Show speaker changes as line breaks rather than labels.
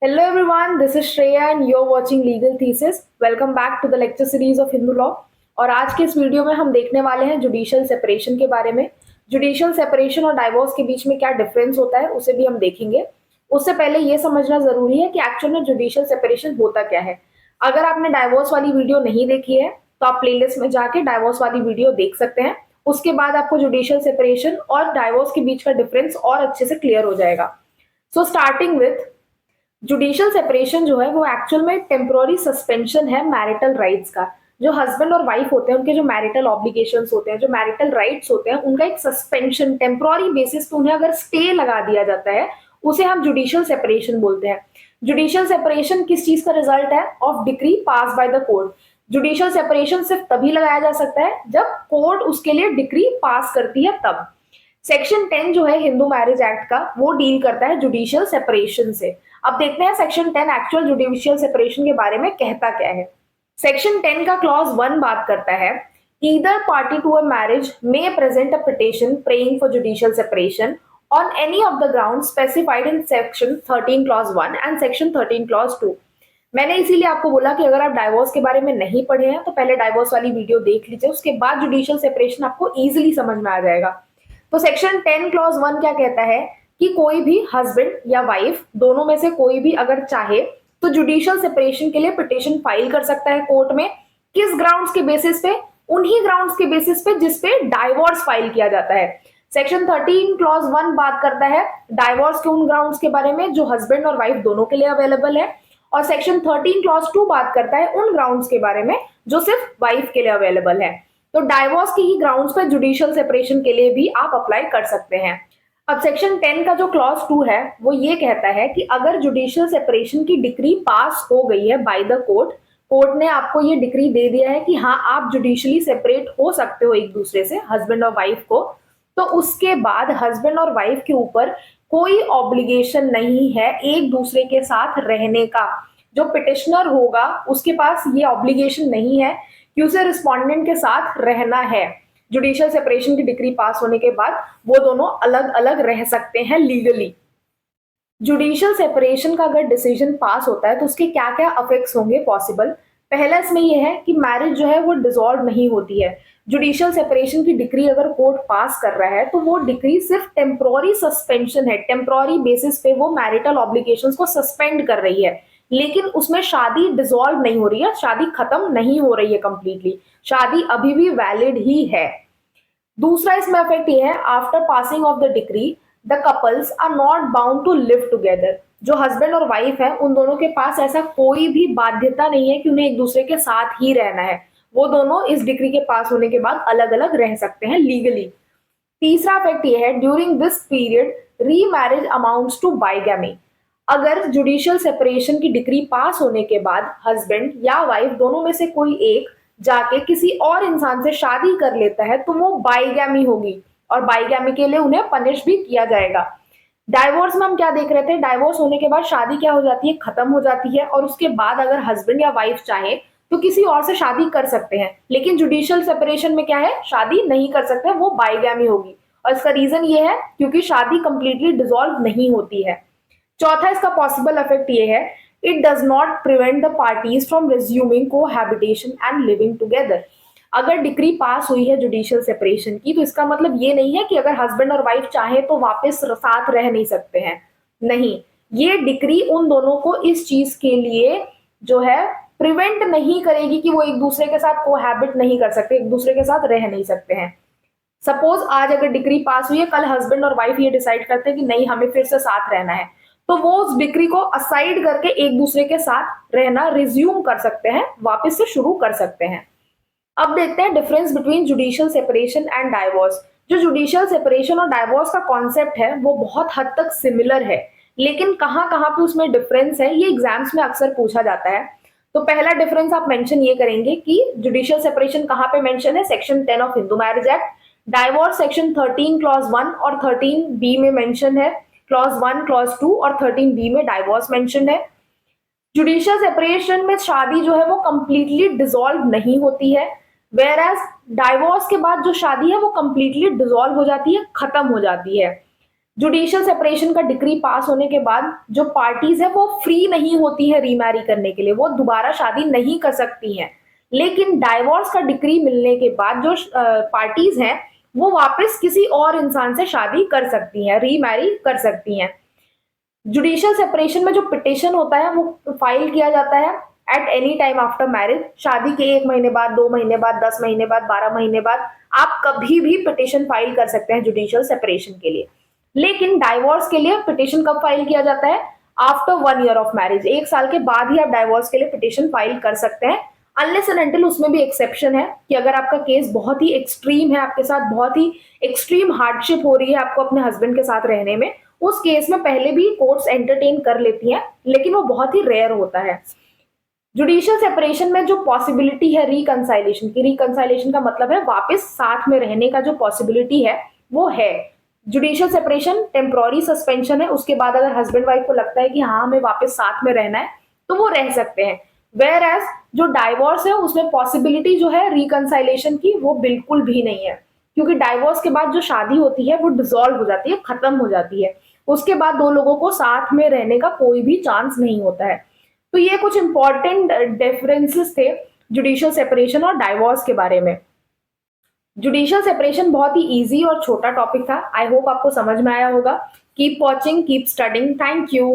Hello everyone, this is Shreya and you're watching Legal Thesis. Welcome back to the lecture series of Hindu Law. और आज के इस video में हम देखने वाले हैं जुडिशियल सेपरेशन के बारे में। जुडिशियल सेपरेशन और डाइवोर्स के बीच में क्या डिफरेंस होता है उसे भी हम देखेंगे। उससे पहले ये समझना जरूरी है कि एक्चुअल में जुडिशियल सेपरेशन होता क्या है। अगर आपने डाइवोर्स वाली वीडियो नहीं देखी है तो आप प्लेलिस्ट में जाके डाइवोर्स वाली वीडियो देख सकते हैं। उसके बाद आपको जुडिशियल सेपरेशन और डाइवोर्स के बीच का डिफरेंस और अच्छे से क्लियर हो जाएगा। So starting with judicial separation जो है वो एक्चुअल में टेम्पोररी सस्पेंशन है मैरिटल राइट्स का। जो हस्बैंड और वाइफ होते हैं उनके जो मैरिटल ऑब्लिगेशंस होते हैं, जो मैरिटल राइट्स होते हैं, उनका एक सस्पेंशन टेम्पोररी बेसिस पे उन्हें अगर स्टे लगा दिया जाता है उसे हम जुडिशियल सेपरेशन बोलते हैं। जुडिशियल सेपरेशन किस चीज का रिजल्ट है? Of decree pass by the court. Judicial separation सिर्फ तभी लगाया जा सकता है जब कोर्ट उसके लिए डिक्री पास करती है तब। सेक्शन 10 जो है हिंदू मैरिज एक्ट का वो डील करता है जुडिशियल सेपरेशन से। अब देखते हैं सेक्शन 10 एक्चुअल जुडिशियल सेपरेशन के बारे में कहता क्या है। सेक्शन 10 का क्लॉज 1 बात करता है either party to a marriage may present a petition praying for judicial separation on any of the ground specified in section 13 clause 1 and section 13 clause 2। मैंने इसीलिए आपको बोला कि अगर आप डाइवोर्स के बारे में नहीं पढ़े हैं तो पहले डाइवोर्स वाली वीडियो देख लीजिए, उसके बाद जुडिशियल सेपरेशन आपको इजीली समझ में आ जाएगा। तो सेक्शन 10 क्लॉज 1 क्या कहता है कि कोई भी हस्बैंड या वाइफ दोनों में से कोई भी अगर चाहे तो जुडिशियल सेपरेशन के लिए पिटिशन फाइल कर सकता है कोर्ट में। किस ग्राउंड्स के बेसिस पे? उन्हीं ग्राउंड्स के बेसिस पे जिसपे डाइवोर्स फाइल किया जाता है। सेक्शन 13 क्लॉज 1 बात करता है डाइवोर्स के उन ग्राउंड्स के बारे में जो हस्बैंड और वाइफ दोनों के लिए अवेलेबल है, और सेक्शन 13 क्लॉज 2 बात करता है उन ग्राउंड्स के बारे में जो सिर्फ वाइफ के लिए अवेलेबल है। तो डाइवोर्स के ही ग्राउंड्स पर जुडिशियल सेपरेशन के लिए भी आप अप्लाई कर सकते हैं। अब सेक्शन 10 का जो क्लॉज 2 है वो ये कहता है कि अगर जुडिशियल सेपरेशन की डिक्री पास हो गई है बाय द कोर्ट, कोर्ट ने आपको ये डिक्री दे दिया है कि हाँ आप जुडिशियली सेपरेट हो सकते हो एक दूसरे से, हस्बैंड और वाइफ को, तो उसके बाद हस्बैंड और वाइफ के ऊपर कोई ऑब्लिगेशन नहीं है एक दूसरे के साथ रहने का। जो पिटिशनर होगा उसके पास ये ऑब्लिगेशन नहीं है कि उसे रिस्पोंडेंट के साथ रहना है। जुडिशियल सेपरेशन की डिक्री पास होने के बाद वो दोनों अलग अलग रह सकते हैं लीगली। जुडिशियल सेपरेशन का अगर डिसीजन पास होता है तो उसके क्या क्या अफेक्ट्स होंगे पॉसिबल। पहला इसमें यह है कि मैरिज जो है वो डिसॉल्व नहीं होती है। जुडिशियल सेपरेशन की डिक्री अगर कोर्ट पास कर रहा है तो वो डिक्री सिर्फ टेम्पोररी सस्पेंशन है, टेम्पोररी बेसिस पे वो मैरिटल ऑब्लिगेशंस को सस्पेंड कर रही है, लेकिन उसमें शादी डिसॉल्व नहीं हो रही है, शादी खत्म नहीं हो रही है कंप्लीटली, शादी अभी भी वैलिड ही है। दूसरा इसमें इफेक्ट ये है after passing of the decree the couples are not bound to live together. जो हस्बैंड और वाइफ है उन दोनों के पास ऐसा कोई भी बाध्यता नहीं है कि उन्हें एक दूसरे के साथ ही रहना है, वो दोनों इस डिग्री के पास होने के बाद अलग अलग रह सकते हैं लीगली। तीसरा इफेक्ट ये है during this period remarriage amounts to bigamy. अगर जुडिशियल सेपरेशन की डिग्री पास होने के बाद हस्बैंड या वाइफ दोनों में से कोई एक जाके किसी और इंसान से शादी कर लेता है तो वो बाइगैमी होगी, और बाइगैमी के लिए उन्हें पनिश भी किया जाएगा। डाइवोर्स में हम क्या देख रहे थे, डाइवोर्स होने के बाद शादी क्या हो जाती है, खत्म हो जाती है, और उसके बाद अगर हस्बैंड या वाइफ चाहे तो किसी और से शादी कर सकते हैं। लेकिन जुडिशियल सेपरेशन में क्या है, शादी नहीं कर सकते, वो बाइगैमी होगी, और इसका रीजन ये है क्योंकि शादी कंप्लीटली डिसॉल्व नहीं होती है। चौथा इसका पॉसिबल इफेक्ट ये है it does not prevent the parties from resuming cohabitation and living together. अगर डिक्री पास हुई है जुडिशियल सेपरेशन की तो इसका मतलब ये नहीं है कि अगर हस्बैंड और वाइफ चाहे तो वापस साथ रह नहीं सकते हैं, नहीं, ये डिक्री उन दोनों को इस चीज के लिए जो है प्रिवेंट नहीं करेगी कि वो एक दूसरे के साथ कोहैबिट नहीं कर सकते, एक दूसरे के साथ रह नहीं सकते हैं। सपोज आज अगर डिग्री पास हुई है, कल हस्बैंड और वाइफ ये डिसाइड करते हैं कि नहीं हमें फिर से साथ रहना है, तो वो उस डिग्री को असाइड करके एक दूसरे के साथ रहना रिज्यूम कर सकते हैं, वापस से शुरू कर सकते हैं। अब देखते हैं difference between judicial separation and divorce. जो जुडिशियल सेपरेशन और डाइवोर्स का कॉन्सेप्ट है वो बहुत हद तक सिमिलर है, लेकिन कहाँ कहाँ पे उसमें डिफरेंस है ये एग्जाम्स में अक्सर पूछा जाता है। तो पहला डिफरेंस आप मेंशन ये करेंगे कि जुडिशियल सेपरेशन कहाँ पे मेंशन है, section 10 of Hindu marriage act. Divorce section 13 clause 1 और 13 बी में मेंशन है, क्लॉज 1 क्लॉज 2 और 13 बी में डाइवोर्स मेंशन है। जुडिशियल सेपरेशन में शादी जो है वो कंप्लीटली डिसॉल्व नहीं होती है, वेयर एज डाइवोर्स के बाद जो शादी है वो कंप्लीटली डिसॉल्व हो जाती है, खत्म हो जाती है। जुडिशियल सेपरेशन का डिक्री पास होने के बाद जो पार्टीज है वो फ्री नहीं होती है रीमैरी करने के लिए, वो दोबारा शादी नहीं कर सकती हैं। लेकिन डाइवोर्स का डिक्री मिलने के बाद जो पार्टीज हैं वो वापस किसी और इंसान से शादी कर सकती हैं, रीमैरी कर सकती हैं। जुडिशियल सेपरेशन में जो पिटिशन होता है वो फाइल किया जाता है at any time after marriage. शादी के 1 महीने बाद, 2 महीने बाद, 10 महीने बाद, 12 महीने बाद आप कभी भी पिटिशन फाइल कर सकते हैं जुडिशियल सेपरेशन के लिए। लेकिन डाइवोर्स के लिए पिटिशन कब फाइल किया जाता है? After 1 year of marriage. 1 साल के बाद ही आप डाइवोर्स के लिए पिटिशन फाइल कर सकते हैं, अनलेस एंड अनटिल उसमें भी एक्सेप्शन है कि अगर आपका केस बहुत ही एक्सट्रीम है, आपके साथ बहुत ही एक्सट्रीम हार्डशिप हो रही है आपको अपने हस्बैंड के साथ रहने में, उस केस में पहले भी कोर्ट्स एंटरटेन कर लेती हैं, लेकिन वो बहुत ही रेयर होता है। जुडिशियल सेपरेशन में जो पॉसिबिलिटी है रिकंसाइलेशन की, रिकंसाइलेशन का मतलब है वापस साथ में रहने का जो पॉसिबिलिटी है वो है। जुडिशियल सेपरेशन टेम्पोररी सस्पेंशन है, उसके बाद अगर हस्बैंड वाइफ को लगता है कि हाँ हमें वापस साथ में रहना है तो वो रह सकते हैं। वेयर एज जो डाइवोर्स है उसमें पॉसिबिलिटी जो है रिकंसाइलेशन की वो बिल्कुल भी नहीं है, क्योंकि डाइवोर्स के बाद जो शादी होती है वो डिसॉल्व हो जाती है, खत्म हो जाती है। उसके बाद दो लोगों को साथ में रहने का कोई भी चांस नहीं होता है। तो ये कुछ इंपॉर्टेंट डिफरेंसेस थे जुडिशियल सेपरेशन और डाइवोर्स के बारे में। जुडिशियल सेपरेशन बहुत ही इजी और छोटा टॉपिक था। आई होप आपको समझ में आया होगा। Keep watching, keep studying. Thank you.